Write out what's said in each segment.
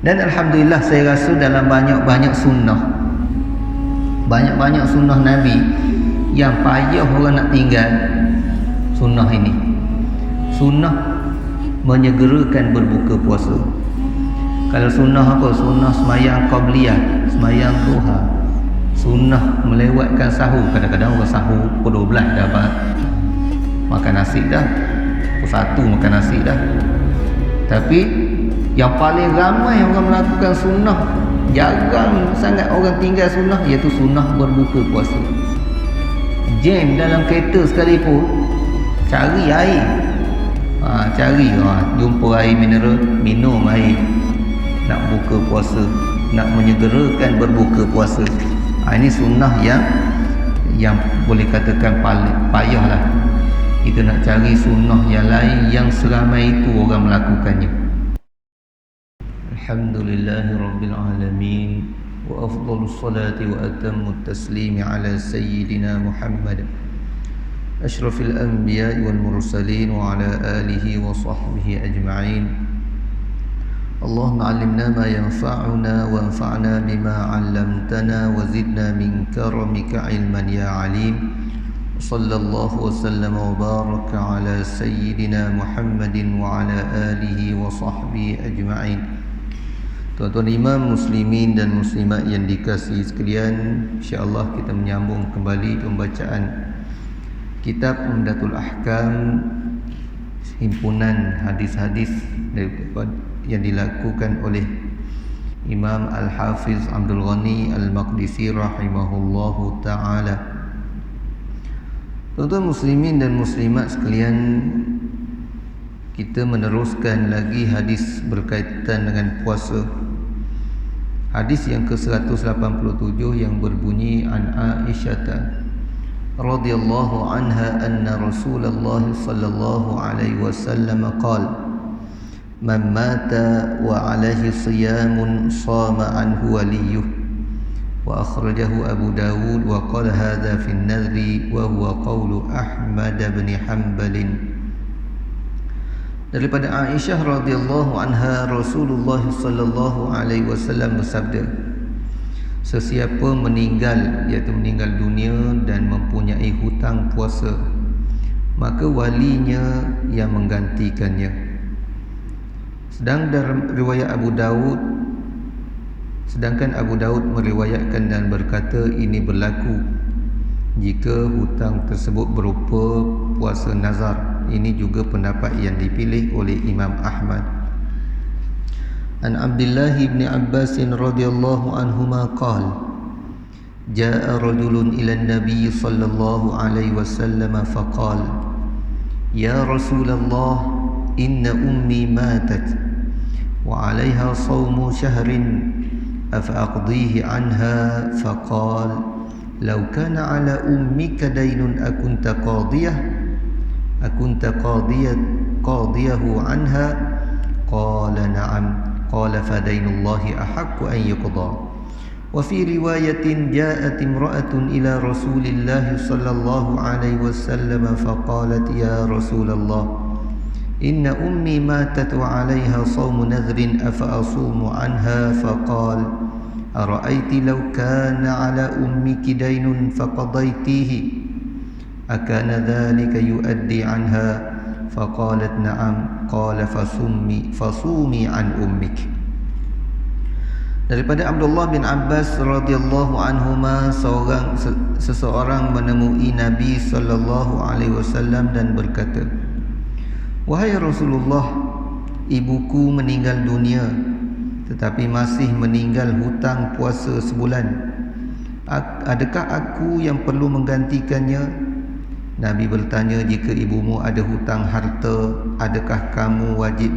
Dan alhamdulillah saya rasa dalam banyak-banyak sunnah Nabi yang payah orang nak tinggal, sunnah ini, sunnah menyegerakan berbuka puasa. Kalau sunnah apa? Sunnah semayang qabliyah, semayang duha, sunnah melewatkan sahur. Kadang-kadang orang sahur pukul 12 dah makan nasi dah, pukul 1 makan nasi dah. Tapi yang paling ramai orang melakukan sunnah, jarang sangat orang tinggal sunnah, iaitu sunnah berbuka puasa. Jam dalam kereta sekalipun, cari air, jumpa air mineral, minum air, nak buka puasa, nak menyegerakan berbuka puasa. Ini sunnah yang boleh katakan paling payah lah. Kita nak cari sunnah yang lain yang seramai itu orang melakukannya. Alhamdulillahirabbil alamin, wa afdhalus salati wa atammut taslimi ala sayyidina Muhammad asyrafil anbiya'i wal mursalin wa ala alihi wa sahbihi ajma'in. Allahumma 'allimna ma yanfa'una wanfa'na bima 'allamtana wa zidna min karamika 'ilman ya 'alim. Sallallahu wasallam wa baraka ala sayyidina Muhammadin wa ala alihi wa sahbihi ajma'in. Tuan-tuan imam, muslimin dan muslimat yang dikasihi sekalian, insya-Allah kita menyambung kembali pembacaan kitab Umdatul Ahkam, himpunan hadis-hadis yang dilakukan oleh Imam Al-Hafiz Abdul Ghani Al-Maqdisi rahimahullahu ta'ala. Tuan-tuan muslimin dan muslimat sekalian, kita meneruskan lagi hadis berkaitan dengan puasa. Hadis yang ke-187 yang berbunyi an Aisyah radhiyallahu anha anna Rasulullah sallallahu alaihi wasallam qala man mata wa alaihi siyamun sama anhu waliyuh, wa akhrajahu Abu Dawud wa qala hadha fi an-nadri wa huwa qawlu Ahmad bin Hanbal. Daripada Aisyah radhiyallahu anha, Rasulullah sallallahu alaihi wasallam bersabda, sesiapa meninggal, iaitu meninggal dunia dan mempunyai hutang puasa, maka walinya yang menggantikannya. Sedangkan Abu Daud meriwayatkan dan berkata ini berlaku jika hutang tersebut berupa puasa nazar. Ini juga pendapat yang dipilih oleh Imam Ahmad. An Abdullah bin Abbas radhiyallahu anhuma qala jaa rajulun ila an-nabiy sallallahu alaihi wasallam faqala ya Rasulullah inna ummi matat wa 'alayha shawmu shahrin afa aqdihi 'anha faqala law kana 'ala ummika daynun akunta qadiyahu anha qala na'am qala fadainullahi ahaqqu an yuqda. Wa fi riwayatin ja'at imra'atun ila Rasulillah sallallahu alaihi wasallam faqalat ya Rasulullah inna ummi matat wa 'alayha shawmu nadhrin afa asumu anha faqala ara'aiti law kana 'ala ummiki daynun faqadaytihi akana dhalika yuaddi anha faqalat na'am qala fasumi an ummik. Daripada Abdullah bin Abbas radhiyallahu anhuma, seseorang menemui Nabi sallallahu alaihi wasallam dan berkata, wahai Rasulullah, ibuku meninggal dunia tetapi masih meninggal hutang puasa sebulan. Adakah aku yang perlu menggantikannya? Nabi bertanya, jika ibumu ada hutang harta, adakah kamu wajib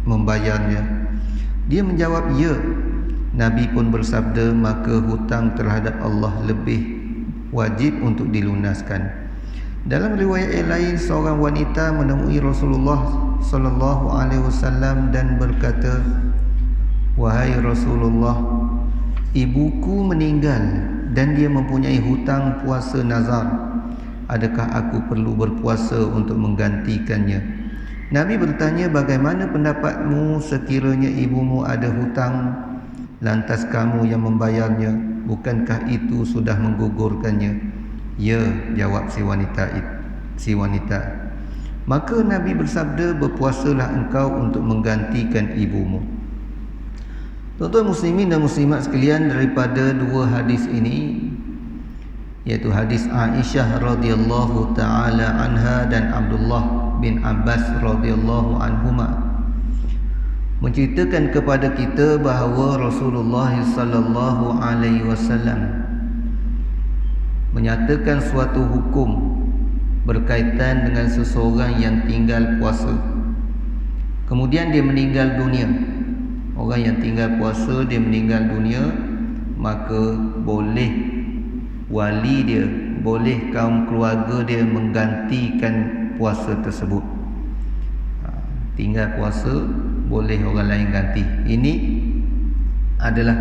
membayarnya? Dia menjawab, ya. Nabi pun bersabda, maka hutang terhadap Allah lebih wajib untuk dilunaskan. Dalam riwayat yang lain, seorang wanita menemui Rasulullah sallallahu alaihi wasallam dan berkata, wahai Rasulullah, ibuku meninggal dan dia mempunyai hutang puasa nazar. Adakah aku perlu berpuasa untuk menggantikannya? Nabi bertanya, bagaimana pendapatmu sekiranya ibumu ada hutang lantas kamu yang membayarnya? Bukankah itu sudah menggugurkannya? Ya, jawab si wanita. Maka Nabi bersabda, berpuasalah engkau untuk menggantikan ibumu. Tuan-tuan muslimin dan muslimat sekalian, daripada dua hadis ini, iaitu hadis Aisyah radhiyallahu taala anha dan Abdullah bin Abbas radhiyallahu anhuma, menceritakan kepada kita bahawa Rasulullah sallallahu alaihi wasallam menyatakan suatu hukum berkaitan dengan seseorang yang tinggal puasa, kemudian dia meninggal dunia. Orang yang tinggal puasa dia meninggal dunia, maka boleh wali dia, boleh kaum keluarga dia menggantikan puasa tersebut. Tinggal puasa boleh orang lain ganti. Ini adalah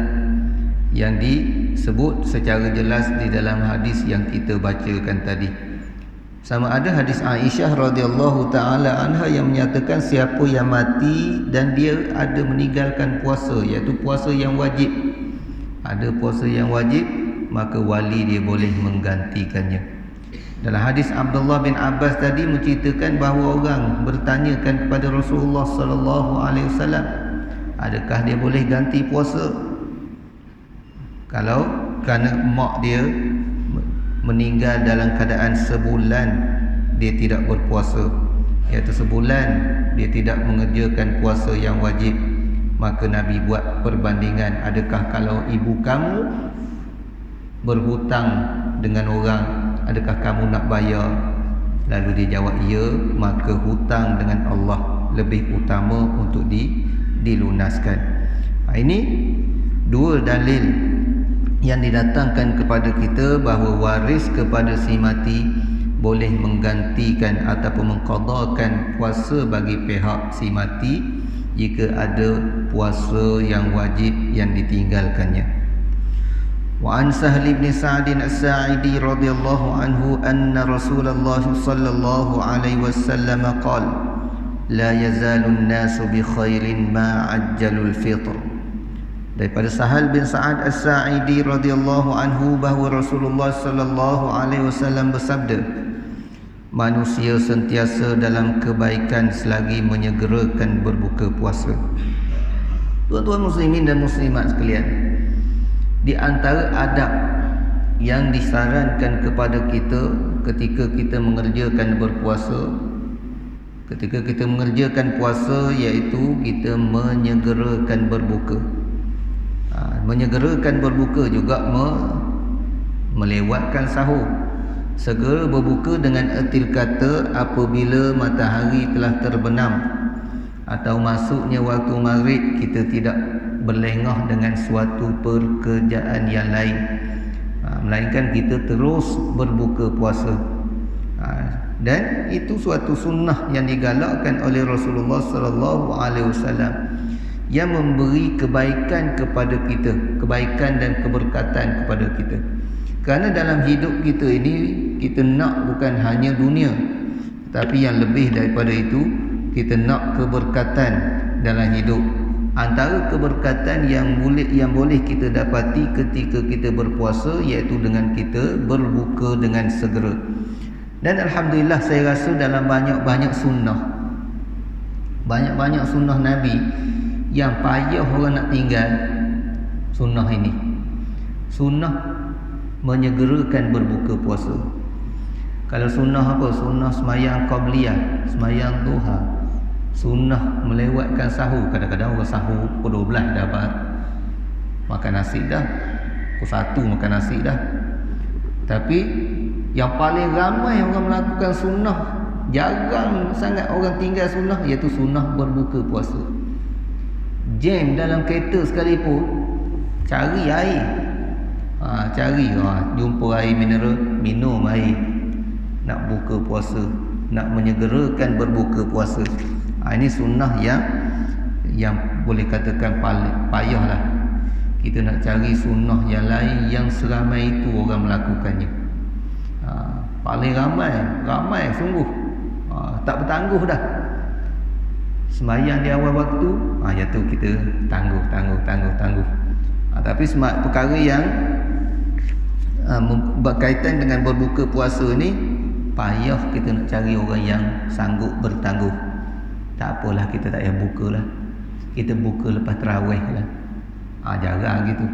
yang disebut secara jelas di dalam hadis yang kita bacakan tadi. Sama ada hadis Aisyah radhiyallahu taala anha yang menyatakan siapa yang mati dan dia ada meninggalkan puasa, iaitu puasa yang wajib, ada puasa yang wajib, maka wali dia boleh menggantikannya. Dalam hadis Abdullah bin Abbas tadi menceritakan bahawa orang bertanyakan kepada Rasulullah sallallahu alaihi wasallam, adakah dia boleh ganti puasa kalau kerana mak dia meninggal dalam keadaan sebulan dia tidak berpuasa, iaitu sebulan dia tidak mengerjakan puasa yang wajib. Maka Nabi buat perbandingan, adakah kalau ibu kamu berhutang dengan orang, adakah kamu nak bayar? Lalu dia jawab ya, maka hutang dengan Allah lebih utama untuk dilunaskan. Ini dua dalil yang didatangkan kepada kita bahawa waris kepada si mati boleh menggantikan ataupun mengqadakan puasa bagi pihak si mati jika ada puasa yang wajib yang ditinggalkannya. Wa an Sahl bin Sa'd as-Sa'idi radhiyallahu anhu anna Rasulullah sallallahu alaihi wasallam qala la yazalu an-nasu bi khairin ma ajjalul fitr. Daripada Sahal bin Sa'ad as-Sa'idi radhiyallahu anhu bahawa Rasulullah sallallahu alaihi wasallam bersabda, manusia sentiasa dalam kebaikan selagi menyegerakan berbuka puasa. Tuan-tuan muslimin dan muslimat sekalian, di antara adab yang disarankan kepada kita ketika kita mengerjakan berpuasa, ketika kita mengerjakan puasa, iaitu kita menyegerakan berbuka. Menyegerakan berbuka juga melewatkan sahur. Segera berbuka dengan erti kata apabila matahari telah terbenam atau masuknya waktu maghrib, kita tidak berlengah dengan suatu pekerjaan yang lain, melainkan kita terus berbuka puasa. Dan itu suatu sunnah yang digalakkan oleh Rasulullah sallallahu alaihi wasallam yang memberi kebaikan kepada kita, kebaikan dan keberkatan kepada kita. Kerana dalam hidup kita ini, kita nak bukan hanya dunia, tapi yang lebih daripada itu, kita nak keberkatan dalam hidup. Antara keberkatan yang boleh kita dapati ketika kita berpuasa, iaitu dengan kita berbuka dengan segera. Dan alhamdulillah, saya rasa dalam banyak-banyak sunnah, banyak-banyak sunnah Nabi yang payah orang nak tinggal, sunnah ini, sunnah menyegerakan berbuka puasa. Kalau sunnah apa? Sunnah semayang qabliyah, semayang duha, sunnah melewatkan sahur. Kadang-kadang orang sahur pukul 12 dah makan nasi dah, pukul 1 makan nasi dah. Tapi yang paling ramai orang melakukan sunnah, jarang sangat orang tinggal sunnah, iaitu sunnah berbuka puasa. Jam dalam kereta sekalipun, cari air, jumpa air mineral, minum air, nak buka puasa, nak menyegerakan berbuka puasa. Ini sunnah yang boleh katakan paling payah lah. Kita nak cari sunnah yang lain yang seramai itu orang melakukannya. Paling ramai sungguh, tak bertangguh dah. Sembahyang di awal waktu, jatuh kita tangguh. Tapi perkara yang berkaitan dengan berbuka puasa ni, payah kita nak cari orang yang sanggup bertangguh. Tak apalah, kita tak payah buka lah, kita buka lepas tarawih lah. Jarang gitu.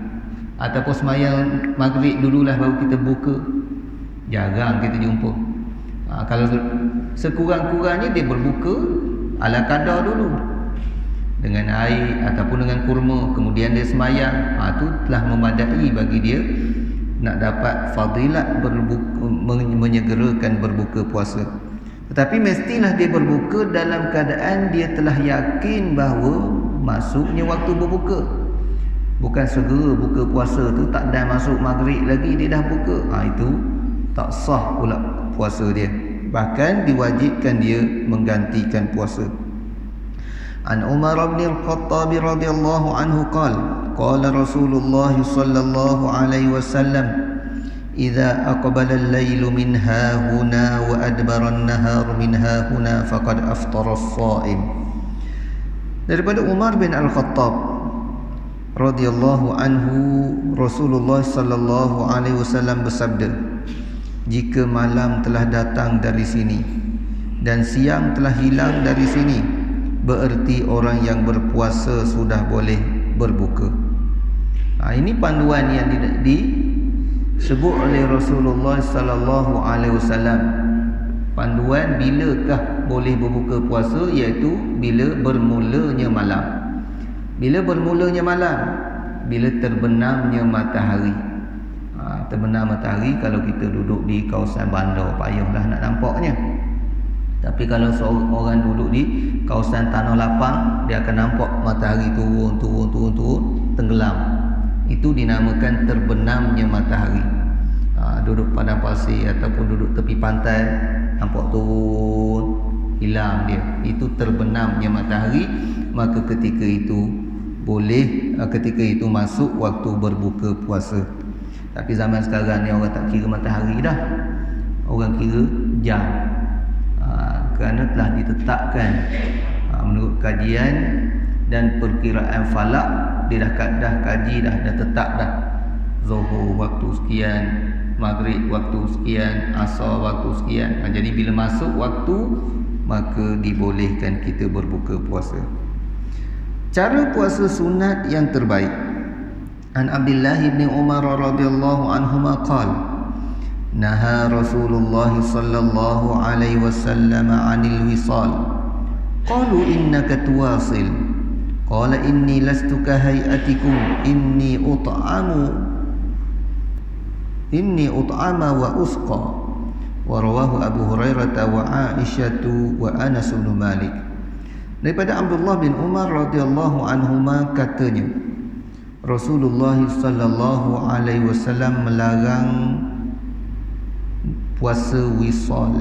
Ataupun sembahyang maghrib dululah baru kita buka, jarang kita jumpa. Kalau sekurang-kurangnya dia berbuka ala kadar dulu dengan air ataupun dengan kurma, kemudian dia sembahyang. Itu telah memadai bagi dia nak dapat fadilat menyegerakan berbuka puasa. Tetapi mestilah dia berbuka dalam keadaan dia telah yakin bahawa masuknya waktu berbuka. Bukan segera buka puasa tu, tak dah masuk maghrib lagi dia dah buka. Itu tak sah pula puasa dia, bahkan diwajibkan dia menggantikan puasa. An Umar bin Al-Khattab radhiyallahu anhu qala Rasulullah sallallahu alaihi wasallam, idza aqbala al-lailu min hahuna wa adbara an-nahar min hahuna faqad aftara as-shaim. Daripada Umar bin Al-Khattab radhiyallahu anhu, Rasulullah sallallahu alaihi wasallam bersabda, jika malam telah datang dari sini dan siang telah hilang dari sini, bererti orang yang berpuasa sudah boleh berbuka. Ini panduan yang disebut oleh Rasulullah sallallahu alaihi wasallam. Panduan bilakah boleh berbuka puasa, iaitu bila bermulanya malam. Bila bermulanya malam, bila terbenamnya matahari. Terbenam matahari, kalau kita duduk di kawasan bandar payahlah nak nampaknya. Tapi kalau seorang duduk di kawasan tanah lapang, dia akan nampak matahari turun, tenggelam. Itu dinamakan terbenamnya matahari. Duduk padang pasir ataupun duduk tepi pantai, nampak turun, hilang dia. Itu terbenamnya matahari. Maka ketika itu masuk waktu berbuka puasa. Tapi zaman sekarang ni orang tak kira matahari dah, orang kira jam. Kerana telah ditetapkan menurut kajian dan perkiraan falak, dia dah kaji dah tetap dah. Zuhur waktu sekian, maghrib waktu sekian, asar waktu sekian. Jadi bila masuk waktu, maka dibolehkan kita berbuka puasa. Cara puasa sunat yang terbaik. An Abdullah bin Umar radhiyallahu anhuma qala, naha Rasulullah sallallahu alaihi wasallam 'anil wisal. Qalu innaka tuwasil. Qala inni lastu ka hayatikum, inni ut'ama wa usqa. Wa rawahu Abu Hurairah wa Aisyah wa Anas bin Malik. Daripada Abdullah bin Umar radhiyallahu anhuma katanya, Rasulullah sallallahu alaihi wasallam melarang puasa wisal.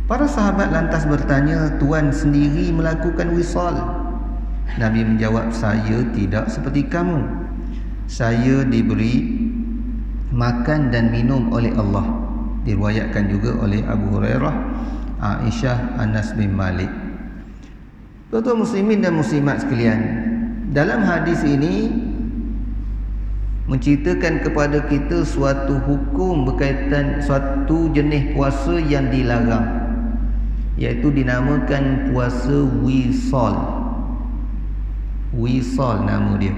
Para sahabat lantas bertanya, Tuan sendiri melakukan wisal? Nabi menjawab, saya tidak seperti kamu. Saya diberi makan dan minum oleh Allah. Diriwayatkan juga oleh Abu Hurairah, Aisyah, Anas bin Malik. Tuan-tuan muslimin dan muslimat sekalian, dalam hadis ini menceritakan kepada kita suatu hukum berkaitan suatu jenis puasa yang dilarang, iaitu dinamakan puasa wisal. Wisal nama dia.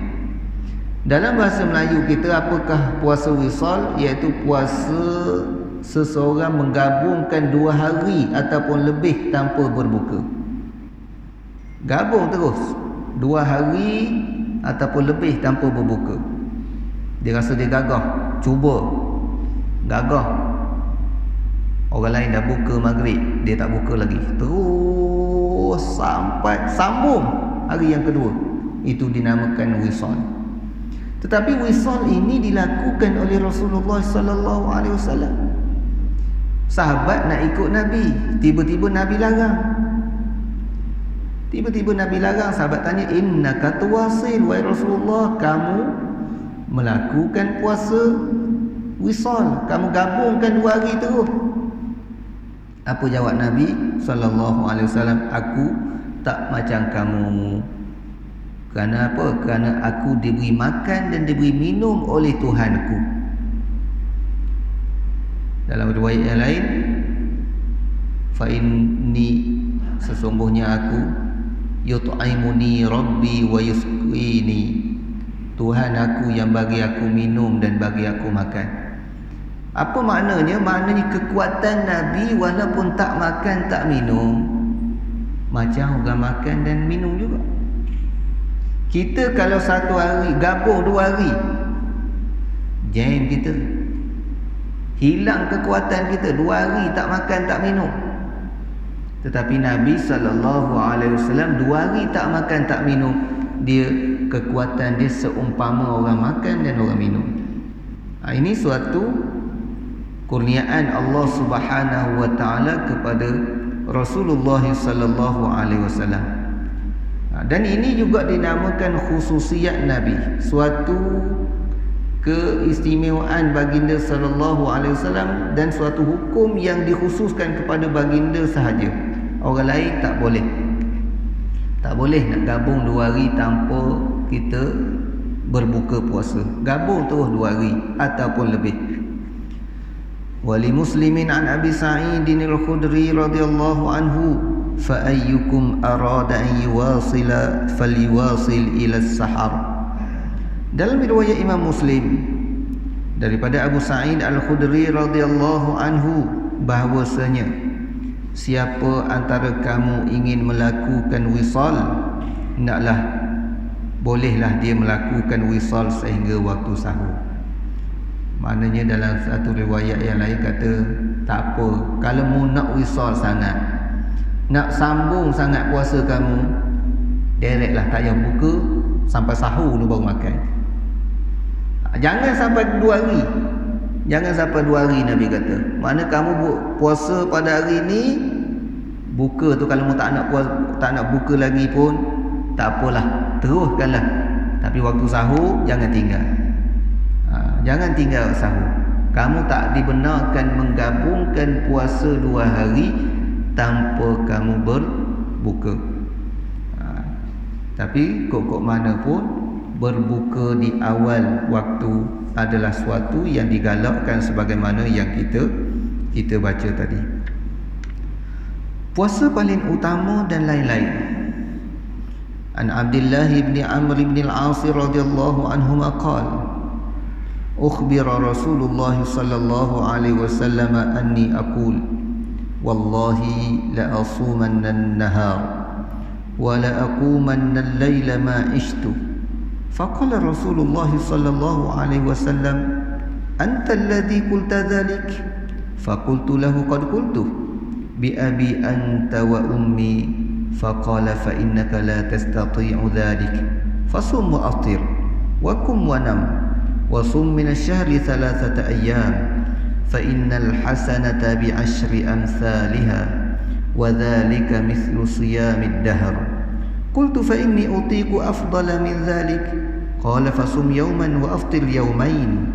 Dalam bahasa Melayu kita, apakah puasa wisal? Iaitu puasa seseorang menggabungkan 2 hari ataupun lebih tanpa berbuka. Gabung terus 2 hari ataupun lebih tanpa berbuka. Dia rasa dia gagah, cuba gagah. Orang lain dah buka maghrib, dia tak buka lagi, terus sampai sambung hari yang kedua. Itu dinamakan wisal. Tetapi wisal ini dilakukan oleh Rasulullah sallallahu alaihi wasallam. Sahabat nak ikut Nabi, tiba-tiba Nabi larang. Sahabat tanya, innaka tuwasil, wahai Rasulullah, kamu melakukan puasa wisal, kamu gabungkan 2 hari terus. Apa jawab Nabi sallallahu alaihi wasallam? Aku tak macam kamu. Kerana apa? Kerana aku diberi makan dan diberi minum oleh Tuhanku. Dalam riwayat yang lain, fa inni, sesungguhnya aku, yut'imuni rabbi wa yusqini, Tuhan aku yang bagi aku minum dan bagi aku makan. Apa maknanya? Maknanya kekuatan Nabi walaupun tak makan tak minum, macam orang makan dan minum juga. Kita kalau satu hari gabung 2 hari, jam kita, hilang kekuatan kita. 2 hari tak makan tak minum. Tetapi Nabi SAW 2 hari tak makan tak minum, dia kekuatan dia seumpama orang makan dan orang minum. Ini suatu kurniaan Allah Subhanahu wa taala kepada Rasulullah sallallahu alaihi wasallam. Dan ini juga dinamakan khususiat Nabi, suatu keistimewaan baginda sallallahu alaihi wasallam dan suatu hukum yang dikhususkan kepada baginda sahaja. Orang lain tak boleh. Tak boleh nak gabung 2 hari tanpa kita berbuka puasa. Gabung terus 2 hari ataupun lebih. Wali Muslimin an Abi Sa'idin al-Khudri radhiyallahu anhu, fa ayyukum arada an yuwasila falyuwasil ila as-sahar. Dalam riwayat Imam Muslim daripada Abu Sa'id al-Khudri radhiyallahu anhu, bahwasanya siapa antara kamu ingin melakukan wisal, naklah, bolehlah dia melakukan wisal sehingga waktu sahur. Maknanya dalam satu riwayat yang lain kata, tak apa, kalau mu nak wisal sangat, nak sambung sangat puasa kamu, directlah, tak payah buka sampai sahur dulu baru makan. Jangan sampai 2 hari. Jangan sampai 2 hari, Nabi kata. Mana kamu puasa pada hari ni, buka tu kalau mu tak nak buka lagi pun tak apalah, teruskanlah. Tapi waktu sahur jangan tinggal. Jangan tinggal sahur. Kamu tak dibenarkan menggabungkan puasa 2 hari tanpa kamu berbuka. Tapi kok mana pun, berbuka di awal waktu adalah suatu yang digalakkan sebagaimana yang kita baca tadi. Puasa paling utama dan lain-lain. An Abdullah bin Amr bin al-As radhiyallahu anhuma qala, ukhbira Rasulullah sallallahu alaihi wasallam anni aqul wallahi la asumanna an-nahar wa la aqumanna al-layla ma ishtu. Faqala Rasulullah sallallahu alaihi wasallam, anta alladhi qulta dhalik? Faqultu lahu qad qultu bi abi anta wa ummi. Faqala fa innaka la tastati'u dhalik fasum wa aftir wa kum wa nam wa sum min ash-shahri 3 ayyam fa innal hasanata bi 10 amsalha wa dhalika mithlu siyamid dahr. Qultu fa inni utiqu afdala min dhalik. Qala fasum yawman wa aftir yawmain.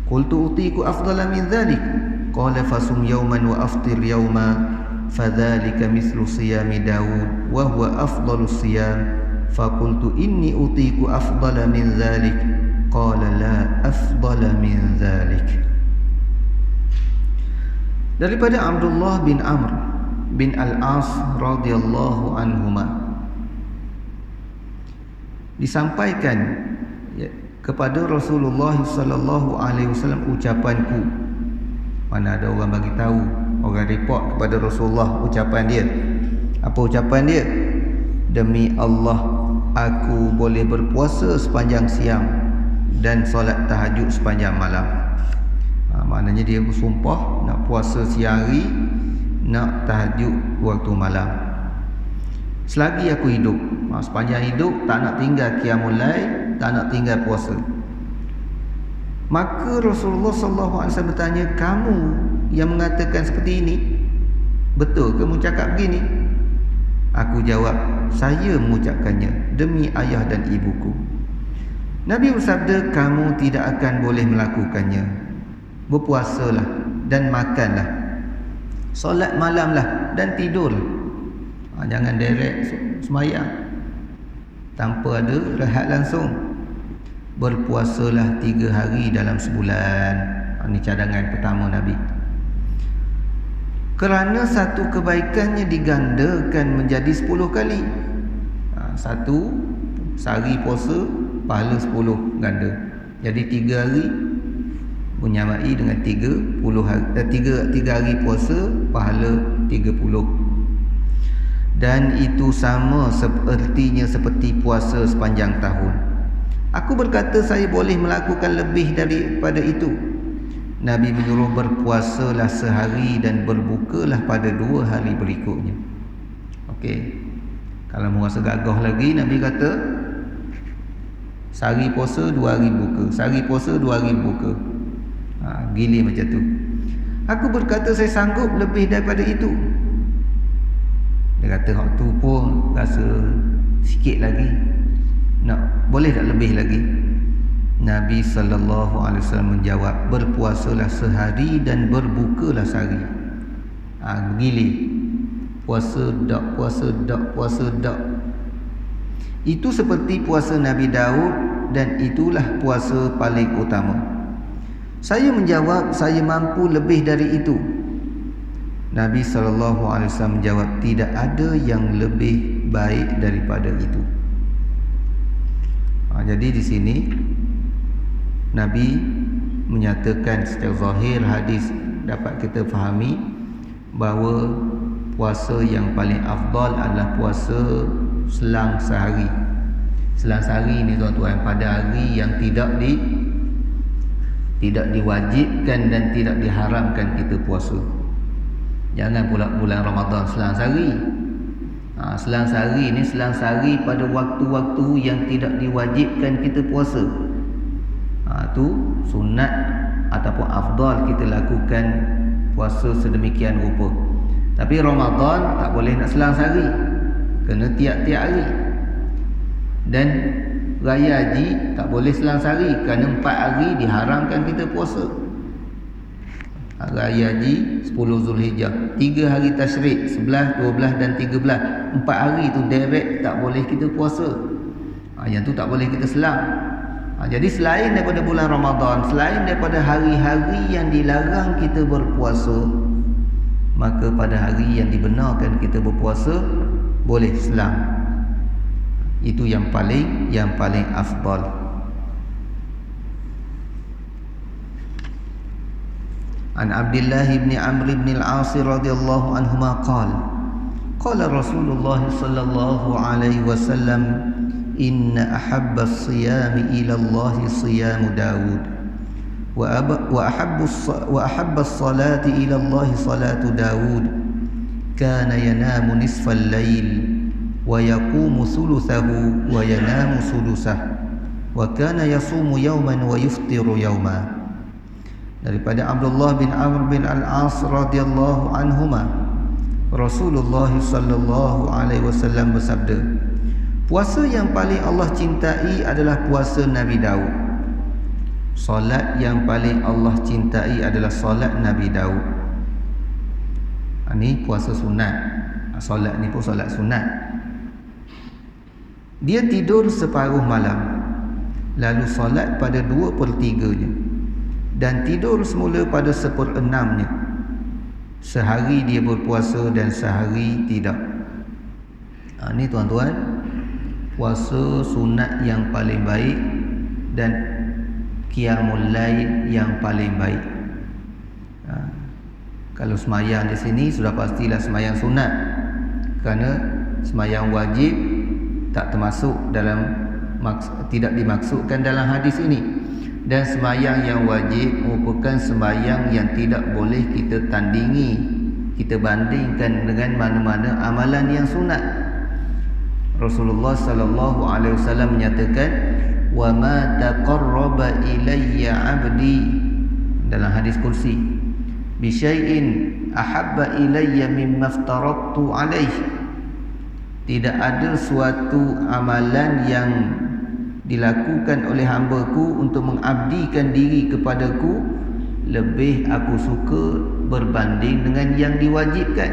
Qultu utiqu afdala min dhalik. Qala fasum yawman wa aftir yawma. Fadhalika mithlu siyami Daud wa huwa afdalus siyam. Faqultu inni utiqu afdala min dhalik. Qala la afdala min dhalik. Daripada Abdullah bin Amr bin al-As radhiyallahu anhuma, disampaikan kepada Rasulullah sallallahu alaihi wasallam ucapanku. Mana ada orang bagi tahu, orang report kepada Rasulullah ucapan dia. Apa ucapan dia? Demi Allah, aku boleh berpuasa sepanjang siang dan solat tahajud sepanjang malam. Maknanya dia bersumpah nak puasa siang hari, nak tahajud waktu malam, selagi aku hidup. Sepanjang hidup tak nak tinggal qiyamul lail, tak nak tinggal puasa. Maka Rasulullah SAW bertanya, kamu yang mengatakan seperti ini, betul ke mu cakap begini? Aku jawab, saya mengucapkannya demi ayah dan ibuku. Nabi bersabda, kamu tidak akan boleh melakukannya. Berpuasalah dan makanlah, solat malamlah dan tidurlah. Jangan direct semayang tanpa ada rehat langsung. Berpuasalah 3 hari dalam sebulan. Ini cadangan pertama Nabi. Kerana satu kebaikannya digandakan menjadi 10 kali. Satu sehari puasa pahala 10 ganda. Jadi 3 hari menyamai dengan 30 hari, 3 hari puasa pahala 30. Dan itu sama seperti puasa sepanjang tahun. Aku berkata saya boleh melakukan lebih daripada itu. Nabi menyuruh berpuasalah sehari dan berbukalah pada 2 hari berikutnya. Okey. Kalau merasa gagah lagi, Nabi kata sehari puasa 2 hari buka, sehari puasa 2 hari buka. Gili macam tu. Aku berkata saya sanggup lebih daripada itu. Dia kata hak tu pun rasa sikit lagi. Nak boleh tak lebih lagi? Nabi SAW menjawab, berpuasalah sehari dan berbukalah sehari. Gili. Puasa dak, puasa dak, puasa dak. Itu seperti puasa Nabi Daud dan itulah puasa paling utama. Saya menjawab, saya mampu lebih dari itu. Nabi SAW menjawab, tidak ada yang lebih baik daripada itu. Jadi di sini Nabi menyatakan secara zahir hadis dapat kita fahami bahawa puasa yang paling afdal adalah puasa selang sehari. Selang sehari ni tuan-tuan, pada hari yang tidak diwajibkan dan tidak diharamkan kita puasa. Jangan pula bulan Ramadan selang sehari. Selang sehari ni selang sehari pada waktu-waktu yang tidak diwajibkan kita puasa. Tu sunat ataupun afdal kita lakukan puasa sedemikian rupa. Tapi Ramadan tak boleh nak selang sehari, kena tiap-tiap hari. Dan Raya Haji tak boleh selang sehari, kerana 4 hari diharamkan kita puasa. Raya Haji 10 Zulhijjah, 3 hari Tashrik, 11, 12 dan 13. 4 hari tu direct tak boleh kita puasa. Yang tu tak boleh kita selang. Jadi selain daripada bulan Ramadan, selain daripada hari-hari yang dilarang kita berpuasa, maka pada hari yang dibenarkan kita berpuasa boleh selang. Itu yang paling afdal. An Abdullah bin Amr bin al-As radhiyallahu anhuma qala Rasulullah sallallahu alaihi wasallam, inna ahabba as-siyam ila Allah siyam Daud wa ahabba as-salati ila Allah salatu Daud kana yanamu nisfa al-lail wa yaqumu thuluthahu wa yanamu thuluthahu wa kana yasumu yawman wa yuftiru yawma. Daripada Abdullah bin Amr bin al-As radhiyallahu anhuma, Rasulullah sallallahu alaihi wasallam bersabda, puasa yang paling Allah cintai adalah puasa Nabi Daud. Solat yang paling Allah cintai adalah solat Nabi Daud. Ini puasa sunat. Solat ni pun solat sunat. Dia tidur separuh malam, lalu solat pada 2/3-nya, dan tidur semula pada 1/6-nya. Sehari dia berpuasa dan sehari tidak. Ini tuan-tuan, puasa sunat yang paling baik dan qiyamul lail yang paling baik. Kalau semayang di sini sudah pastilah semayang sunat, kerana semayang wajib tak termasuk dalam, tidak dimaksudkan dalam hadis ini. Dan semayang yang wajib merupakan semayang yang tidak boleh kita tandingi, kita bandingkan dengan mana-mana amalan yang sunat. Rasulullah sallallahu alaihi wasallam menyatakan, wa ma taqarraba ilayya 'abdi, dalam hadis kursi, bi syai'in ahabba ilayya mimma aftaradtu alaihi. Tidak ada suatu amalan yang dilakukan oleh hamba-Ku untuk mengabdikan diri kepadaku lebih aku suka berbanding dengan yang diwajibkan.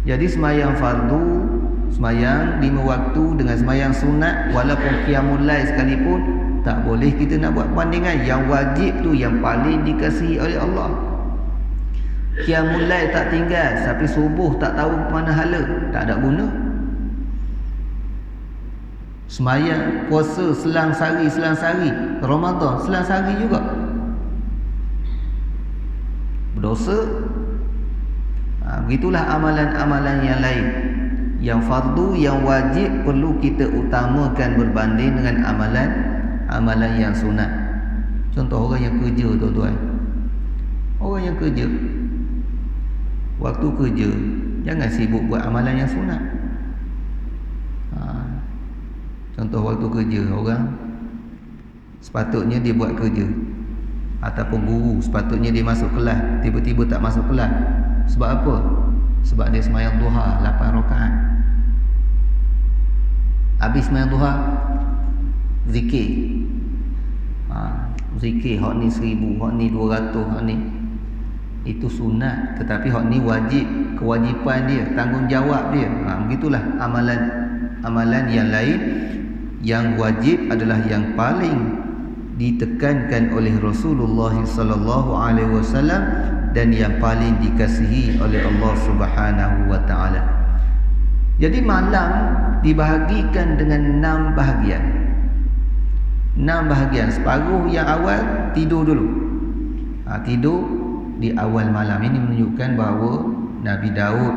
Jadi semayang fardu, semayang 5 waktu dengan semayang sunat, walaupun qiyamul lail sekalipun, tak boleh kita nak buat perbandingan. Yang wajib tu yang paling dikasihi oleh Allah. Qiyamul lail tak tinggal, tapi subuh tak tahu mana hala, tak ada guna. Semayang puasa selang sehari, Ramadan selang sehari juga berdosa. Begitulah amalan-amalan yang lain. Yang fardu, yang wajib perlu kita utamakan berbanding dengan amalan yang sunat. Contoh orang yang kerja, tuan-tuan. Orang yang kerja, waktu kerja jangan sibuk buat amalan yang sunat. Contoh waktu kerja, orang sepatutnya dia buat kerja, ataupun guru sepatutnya dia masuk kelas, tiba-tiba tak masuk kelas. Sebab apa? Sebab dia semayang duha 8 rakaat. Habis semayang duha, zikir. Zikir hak ni 1000, hak ni 200, hak ni. Itu sunat, tetapi hak ni wajib, kewajipan dia, tanggungjawab dia. Begitulah amalan yang lain. Yang wajib adalah yang paling ditekankan oleh Rasulullah sallallahu alaihi wasallam dan yang paling dikasihi oleh Allah Subhanahu wa taala. Jadi malam dibahagikan dengan 6 bahagian. 6 bahagian. Separuh yang awal tidur dulu. Tidur di awal malam. Ini menunjukkan bahawa Nabi Daud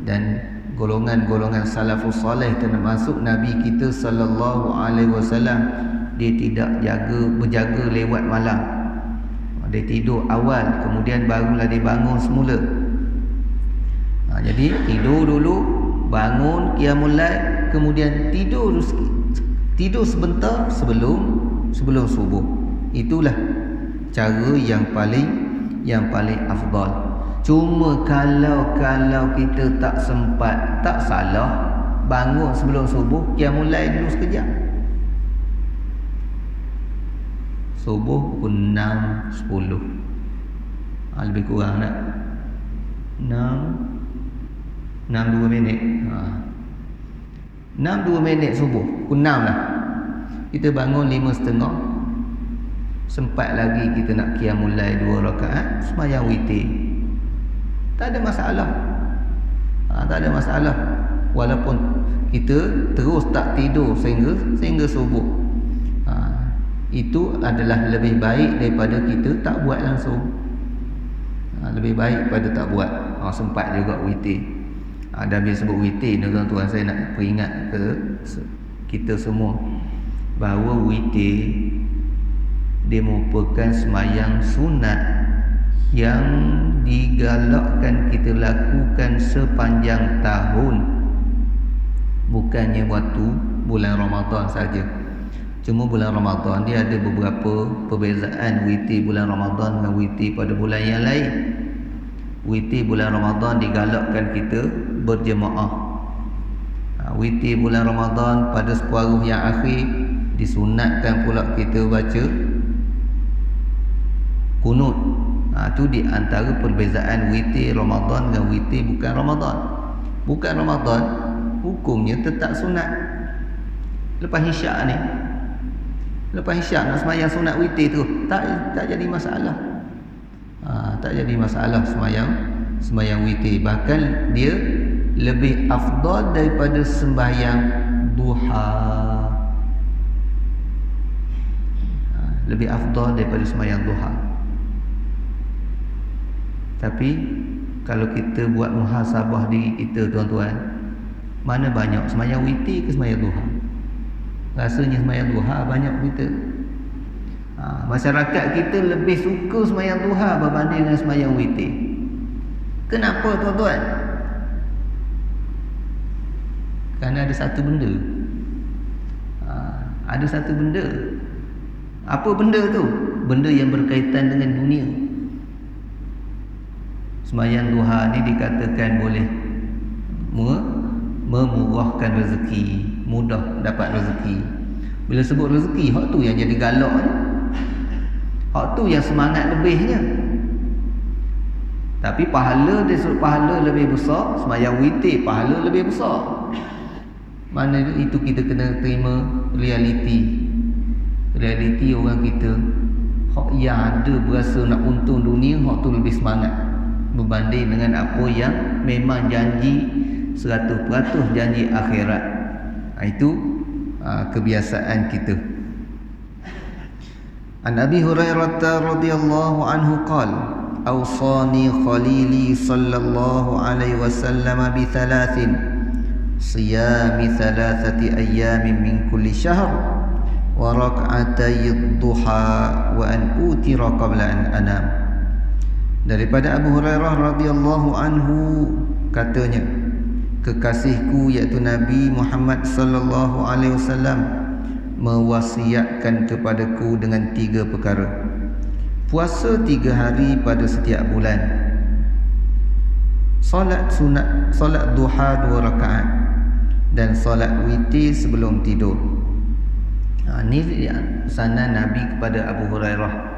dan golongan-golongan salafus salih, termasuk Nabi kita sallallahu alaihi wasallam, dia tidak berjaga lewat malam. Dia tidur awal, kemudian barulah dia bangun semula. Jadi tidur dulu, bangun qiyamul lail, kemudian tidur sebentar sebelum subuh. Itulah cara yang paling afdal. Cuma kalau kita tak sempat, tak salah, bangun sebelum subuh, qiyamul lail dulu sekejap. Subuh pukul 6.10, lebih kurang tak? 6.2 minit. 6.2 minit subuh, pukul 6 lah. Kita bangun 5.30, sempat lagi kita nak qiyamul lail 2 rakaat, sembahyang witir. Tak ada masalah. Tak ada masalah. Walaupun kita terus tak tidur sehingga subuh. Itu adalah lebih baik daripada kita tak buat langsung. Lebih baik pada tak buat. Sempat juga witir. Dan bila sebut witir ni, tuan-tuan, saya nak peringat ke kita semua bahawa witir dia merupakan semayang sunat yang digalakkan kita lakukan sepanjang tahun, bukannya waktu bulan Ramadan saja. Cuma bulan Ramadan dia ada beberapa perbezaan witir bulan Ramadan dengan witir pada bulan yang lain. Witir bulan Ramadan digalakkan kita berjemaah. Witir bulan Ramadan pada separuh yang akhir disunatkan pula kita baca kunut. Itu di antara perbezaan witir Ramadan dengan witir bukan Ramadan. Bukan Ramadan hukumnya tetap sunat. Lepas isyak ni, lepas isyak nak sembahyang sunat witir tu tak jadi masalah. Tak jadi masalah sembahyang witir. Bahkan dia lebih afdal daripada sembahyang duha. Lebih afdal daripada sembahyang duha. Tapi kalau kita buat muhasabah diri kita, tuan-tuan, mana banyak sembahyang witir ke sembahyang duha? Rasanya sembahyang duha banyak kita. Masyarakat kita lebih suka sembahyang duha berbanding dengan sembahyang witir. Kenapa, tuan-tuan? Kerana ada satu benda. Ada satu benda. Apa benda tu? Benda yang berkaitan dengan dunia. Sembahyang duha ni dikatakan boleh memurahkan rezeki, mudah dapat rezeki. Bila sebut rezeki, hak tu yang jadi galak ni. Hak tu yang semangat lebihnya. Tapi pahala dia suruh pahala lebih besar, sembahyang witir pahala lebih besar. Mana itu kita kena terima realiti. Realiti orang kita hak yang ada berasa nak untung dunia, hak tu lebih semangat berbanding dengan apa yang memang janji 100% janji akhirat. Itu kebiasaan kita. An Abi Hurairah radhiyallahu anhu qala awsani khalili sallallahu alaihi wasallam bi thalathin siyami thalathati ayyamin min kulli syahr wa rak'atay ad-duha wa an utira qabla an anam. Daripada Abu Hurairah radhiyallahu anhu katanya, kekasihku iaitu Nabi Muhammad sallallahu alaihi wasallam mewasiatkan kepadaku dengan 3 perkara. Puasa 3 hari pada setiap bulan, solat sunat, solat duha 2 rakaat, dan solat witir sebelum tidur. Ini pesanan Nabi kepada Abu Hurairah.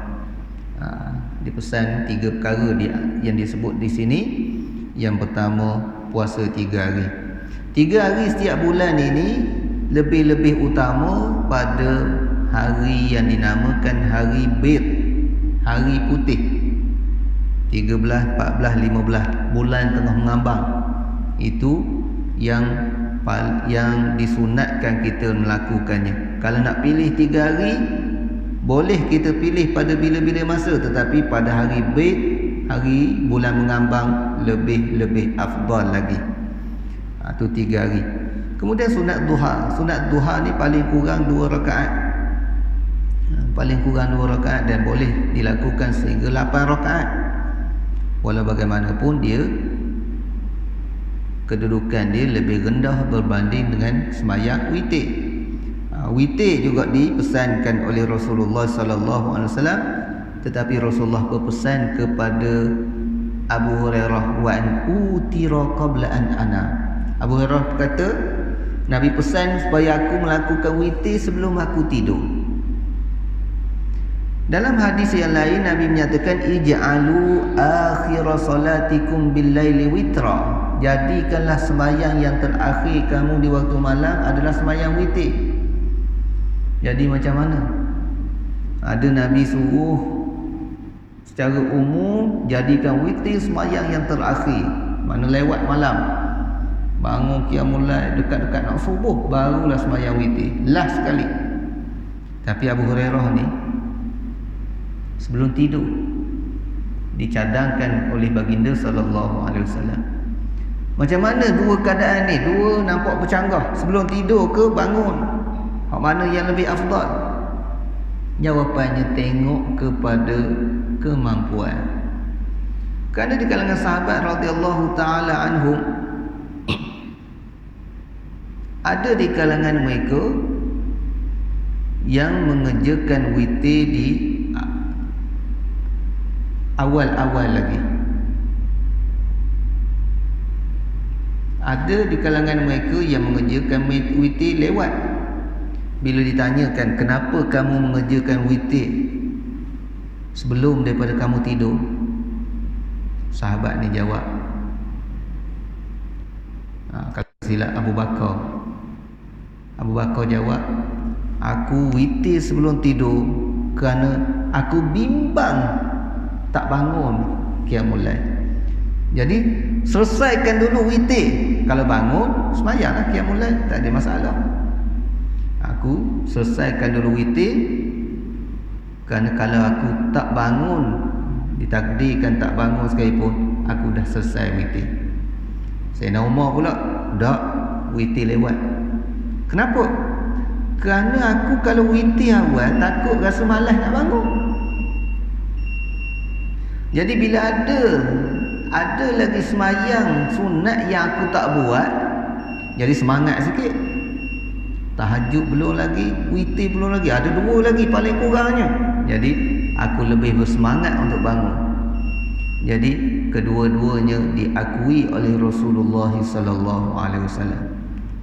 Dipesan 3 perkara yang disebut di sini. Yang pertama, puasa 3 hari. 3 hari setiap bulan ini lebih-lebih utama pada hari yang dinamakan hari Bid, hari putih. 13, 14, 15 bulan tengah mengambang. Itu yang disunatkan kita melakukannya. Kalau nak pilih 3 hari, boleh kita pilih pada bila-bila masa, tetapi pada hari Bid, hari bulan mengambang, lebih afdal lagi. Itu 3 hari. Kemudian sunat duha. Sunat duha ni paling kurang 2 rakaat. Paling kurang 2 rakaat dan boleh dilakukan sehingga 8 rakaat. Walau bagaimanapun dia, kedudukan dia lebih rendah berbanding dengan sembahyang witir. Witir juga dipesankan oleh Rasulullah sallallahu alaihi wasallam, tetapi Rasulullah berpesan kepada Abu Hurairah wa an utira qabla an ana. Abu Hurairah berkata, Nabi pesan supaya aku melakukan witir sebelum aku tidur. Dalam hadis yang lain Nabi menyatakan ij'alu akhir salatikum bil laili witra. Jadikanlah sembahyang yang terakhir kamu di waktu malam adalah sembahyang witir. Jadi macam mana? Ada Nabi suruh secara umum jadikan witir sembahyang yang terakhir. Mana lewat malam, bangun qiyamul lail dekat-dekat nak subuh, barulah sembahyang witir last sekali. Tapi Abu Hurairah ni sebelum tidur dicadangkan oleh baginda sallallahu alaihi wasallam. Macam mana dua keadaan ni? Dua nampak bercanggah. Sebelum tidur ke bangun? Hak mana yang lebih afdal? Jawapannya tengok kepada kemampuan. Kerana di kalangan sahabat radhiyallahu taala anhum, ada di kalangan mereka yang mengerjakan witir di awal-awal lagi. Ada di kalangan mereka yang mengerjakan witir lewat. Bila ditanyakan kenapa kamu mengerjakan witir sebelum daripada kamu tidur, sahabat ni jawab, kalau silap Abu Bakar. Abu Bakar jawab, aku witir sebelum tidur kerana aku bimbang tak bangun qiyamul lail. Jadi selesaikan dulu witir. Kalau bangun sembahyanglah qiyamul lail, tak ada masalah. Aku selesaikan dulu witir kerana kalau aku tak bangun, ditakdirkan tak bangun sekalipun, aku dah selesai witir. Sayyidina Umar pula, dak, witir lewat. Kenapa? Kerana aku kalau witir awal takut rasa malas nak bangun. Jadi bila ada lagi semayang sunat yang aku tak buat, jadi semangat sikit. Tahajud belum lagi, witir belum lagi, ada 2 lagi paling kurangnya. Jadi aku lebih bersemangat untuk bangun. Jadi kedua-duanya diakui oleh Rasulullah sallallahu alaihi wasallam.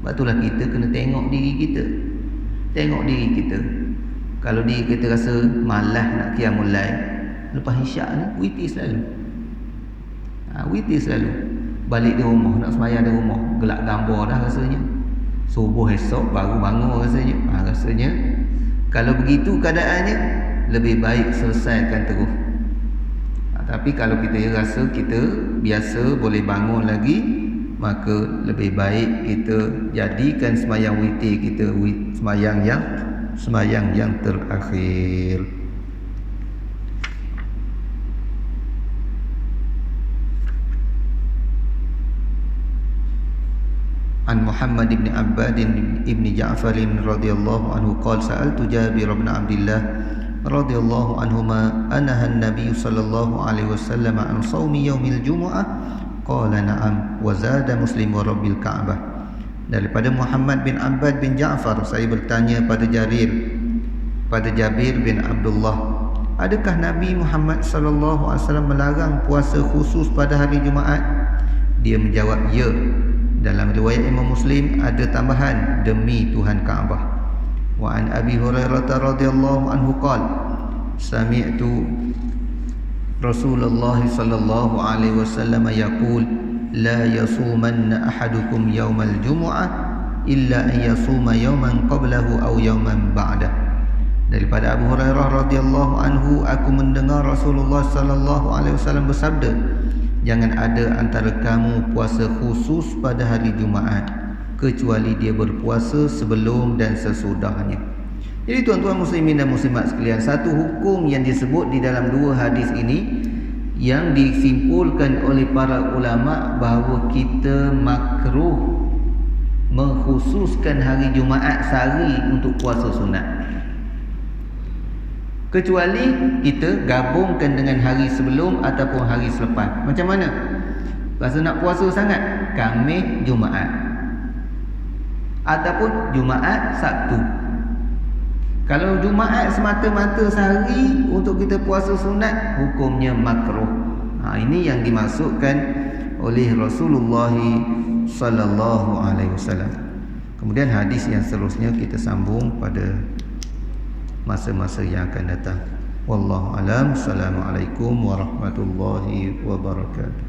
Sebab itulah kita kena tengok diri kita. Tengok diri kita. Kalau diri kita rasa malas nak qiyamul lail, lepas isyak ni witir selalu. Witir selalu. Balik di rumah, nak sembahyang di rumah, gelak gambar dah rasanya. Subuh esok baru bangun rasanya. Rasanya kalau begitu keadaannya, lebih baik selesaikan terus. Tapi kalau kita rasa kita biasa boleh bangun lagi, maka lebih baik kita jadikan sembahyang witir kita sembahyang yang terakhir. An Muhammad ibn Abbad ibn Ja'far radhiyallahu anhu qala sa'altu Jabir ibn Abdullah radhiyallahu anhuma anaha an-nabiy sallallahu alaihi wasallam an shaumi yaumil jumu'ah qala na'am wa zada Muslim wa rabbil Ka'bah. Daripada Muhammad bin Abbad bin Ja'far, saya bertanya pada Jabir bin Abdullah, adakah Nabi Muhammad sallallahu alaihi wasallam melarang puasa khusus pada hari Jumaat? Dia menjawab, ya. Dalam riwayat Imam Muslim ada tambahan, demi Tuhan Kaabah. Wa an Abi Hurairah radhiyallahu anhu qala sami'tu Rasulullah sallallahu alaihi wasallam yaqul la yasumanna ahadukum yawmal jumu'ah illa an yasuma yawman qablahu aw yawman ba'dah. Daripada Abu Hurairah radhiyallahu anhu, aku mendengar Rasulullah sallallahu alaihi wasallam bersabda, jangan ada antara kamu puasa khusus pada hari Jumaat kecuali dia berpuasa sebelum dan sesudahnya. Jadi tuan-tuan muslimin dan muslimat sekalian, satu hukum yang disebut di dalam dua hadis ini yang disimpulkan oleh para ulama bahawa kita makruh mengkhususkan hari Jumaat sehari untuk puasa sunat, kecuali kita gabungkan dengan hari sebelum ataupun hari selepas. Macam mana? Rasa nak puasa sangat, Khamis Jumaat ataupun Jumaat Sabtu. Kalau Jumaat semata-mata sehari untuk kita puasa sunat, hukumnya makruh. Ini yang dimaksudkan oleh Rasulullah sallallahu alaihi wasallam. Kemudian hadis yang seterusnya kita sambung pada masa-masa yang akan datang. Wallahu alam. Assalamualaikum warahmatullahi wabarakatuh.